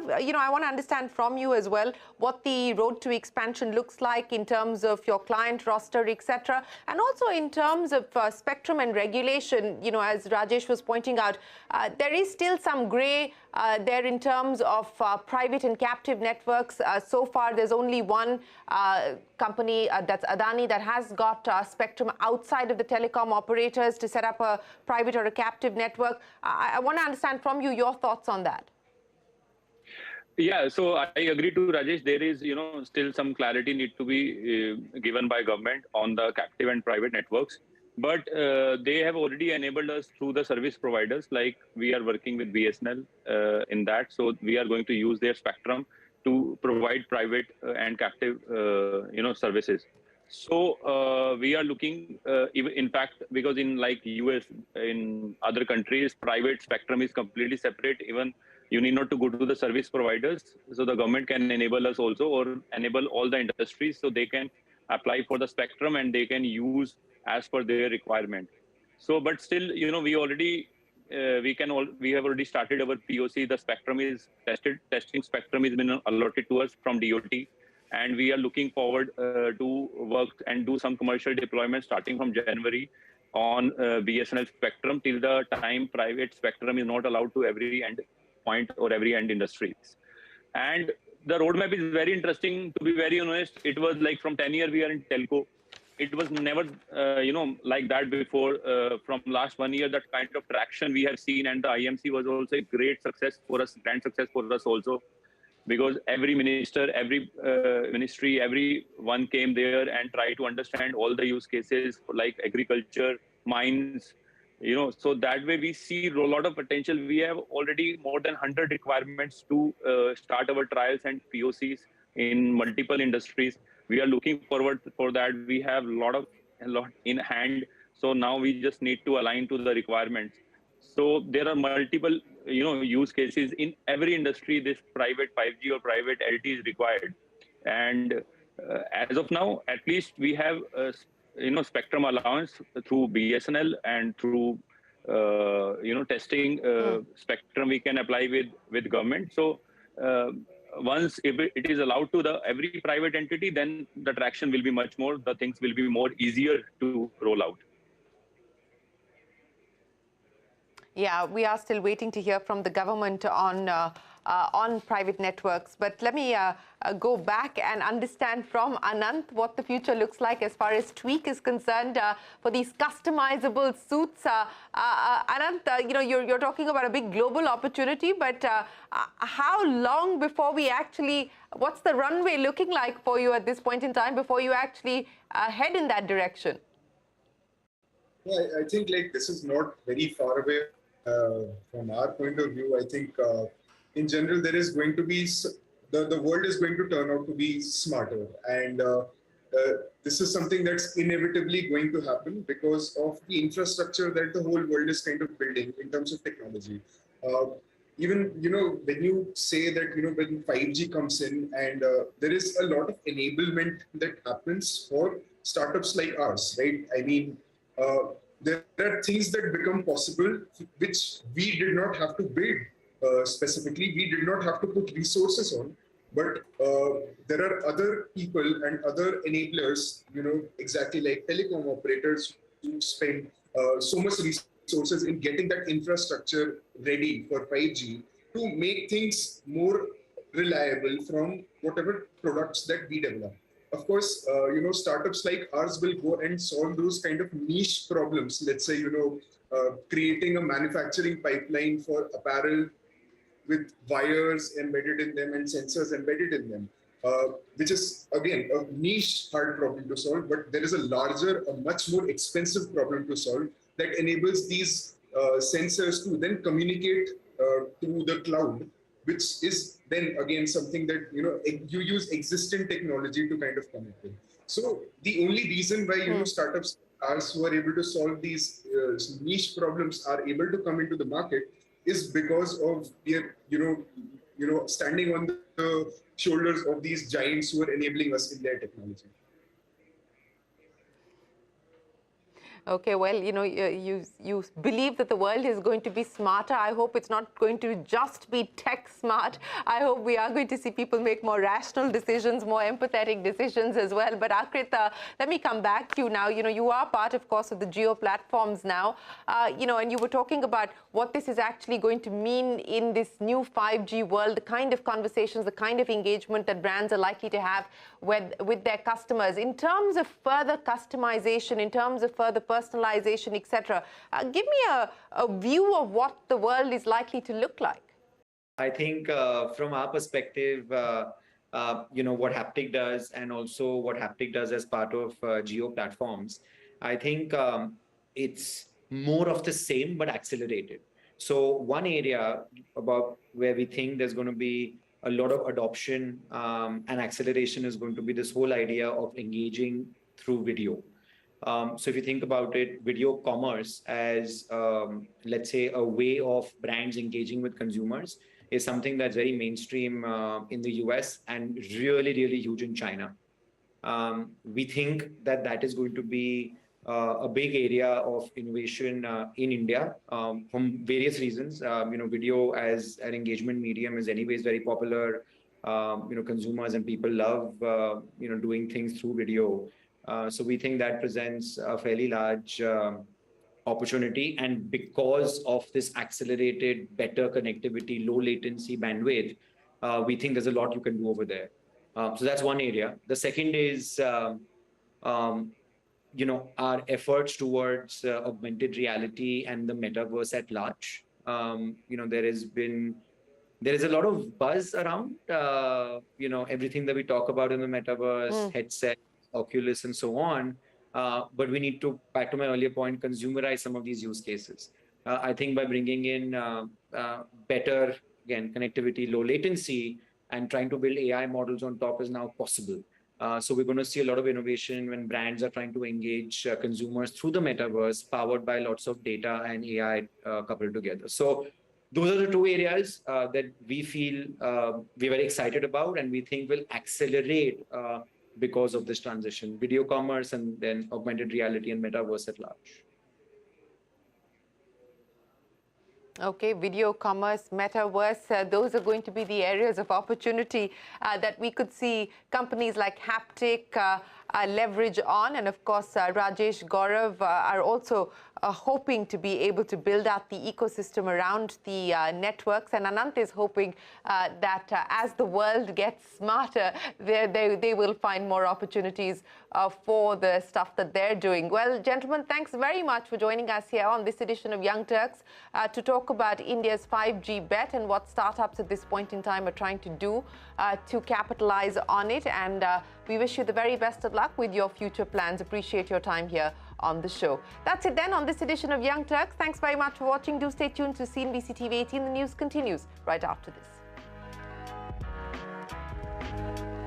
I want to understand from you as well what the road to expansion looks like in terms of your client roster, etc., and also in terms of spectrum and regulation. As Rajesh was pointing out, there is still some grey there in terms of private and captive networks. So far, there's only one company, that's Adani, that has got spectrum outside of the telecom operators to set up a private or a captive network. I want to understand from you your thoughts on that. Yeah, so I agree to Rajesh. There is, still some clarity need to be given by government on the captive and private networks. But they have already enabled us through the service providers, like we are working with BSNL in that. So we are going to use their spectrum to provide private and captive, services. So we are looking, in fact, because in like US, in other countries, private spectrum is completely separate. Even you need not to go to the service providers. So the government can enable us also, or enable all the industries, so they can apply for the spectrum and they can use as per their requirement. So, but still, we already, we have already started our POC. The spectrum is testing spectrum has been allotted to us from DOT. And we are looking forward to work and do some commercial deployment starting from January on BSNL spectrum till the time private spectrum is not allowed to every end point or every end industries. And the roadmap is very interesting. To be very honest, it was like from 10 years we are in telco. It was never, like that before. From last 1 year, that kind of traction we have seen, and the IMC was also a great success for us, grand success for us also. Because every minister, every ministry, everyone came there and tried to understand all the use cases for like agriculture, mines, so that way we see a lot of potential. We have already more than 100 requirements to start our trials and POCs in multiple industries. We are looking forward for that. We have a lot in hand. So now we just need to align to the requirements. So there are multiple, use cases in every industry. This private 5G or private LT is required. And as of now, at least we have, spectrum allowance through BSNL and through, testing spectrum we can apply with government. So once if it is allowed to the every private entity, then the traction will be much more. The things will be more easier to roll out. Yeah, we are still waiting to hear from the government on private networks. But let me go back and understand from Anant what the future looks like as far as Tweek is concerned for these customizable suits. Anant, you're talking about a big global opportunity, but how long before we actually, what's the runway looking like for you at this point in time before you actually head in that direction? Yeah, I think like this is not very far away from our point of view. I think in general, there is going to be, the world is going to turn out to be smarter. And this is something that's inevitably going to happen because of the infrastructure that the whole world is kind of building in terms of technology. Even, when you say that, when 5G comes in and there is a lot of enablement that happens for startups like ours, right? I mean, there are things that become possible which we did not have to build specifically. We did not have to put resources on, but there are other people and other enablers, exactly like telecom operators who spend so much resources in getting that infrastructure ready for 5G to make things more reliable from whatever products that we develop. Of course, startups like ours will go and solve those kind of niche problems. Let's say, creating a manufacturing pipeline for apparel with wires embedded in them and sensors embedded in them, which is, again, a niche hard problem to solve, but there is a larger, a much more expensive problem to solve that enables these sensors to then communicate to the cloud, which is then again something that you use existing technology to kind of connect with. So the only reason why startups who are able to solve these niche problems are able to come into the market is because of their standing on the shoulders of these giants who are enabling us in their technology. Okay, well, you believe that the world is going to be smarter. I hope it's not going to just be tech smart. I hope we are going to see people make more rational decisions, more empathetic decisions as well. But Aakrit, let me come back to you now. You are part, of course, of the Geo platforms now. And you were talking about what this is actually going to mean in this new 5G world, the kind of conversations, the kind of engagement that brands are likely to have with their customers. In terms of further customization, in terms of further personalization, etc. Give me a view of what the world is likely to look like. I think from our perspective, what Haptik does and also what Haptik does as part of Geo platforms, I think it's more of the same but accelerated. So one area about where we think there's going to be a lot of adoption and acceleration is going to be this whole idea of engaging through video. So if you think about it, video commerce as, let's say, a way of brands engaging with consumers is something that's very mainstream in the US and really, really huge in China. We think that that is going to be a big area of innovation in India from various reasons. Video as an engagement medium is anyways very popular. Consumers and people love, doing things through video. So we think that presents a fairly large opportunity. And because of this accelerated, better connectivity, low latency bandwidth, we think there's a lot you can do over there. So that's one area. The second is, our efforts towards augmented reality and the metaverse at large. There is a lot of buzz around, everything that we talk about in the metaverse, headset, Oculus, and so on. But we need to, back to my earlier point, consumerize some of these use cases. I think by bringing in better, again, connectivity, low latency, and trying to build AI models on top is now possible. So we're going to see a lot of innovation when brands are trying to engage consumers through the metaverse, powered by lots of data and AI coupled together. So those are the two areas that we feel we're very excited about and we think will accelerate because of this transition, video commerce and then augmented reality and metaverse at large. Okay, video commerce, metaverse, those are going to be the areas of opportunity that we could see companies like Haptik leverage on. And of course, Rajesh, Gaurav are also hoping to be able to build out the ecosystem around the networks. And Anant is hoping that as the world gets smarter, they will find more opportunities for the stuff that they're doing. Well, gentlemen, thanks very much for joining us here on this edition of Young Turks to talk about India's 5G bet and what startups at this point in time are trying to do to capitalize on it. And we wish you the very best of luck with your future plans. Appreciate your time here on the show. That's it then on this edition of Young Turks. Thanks very much for watching. Do stay tuned to CNBC-TV18. The news continues right after this.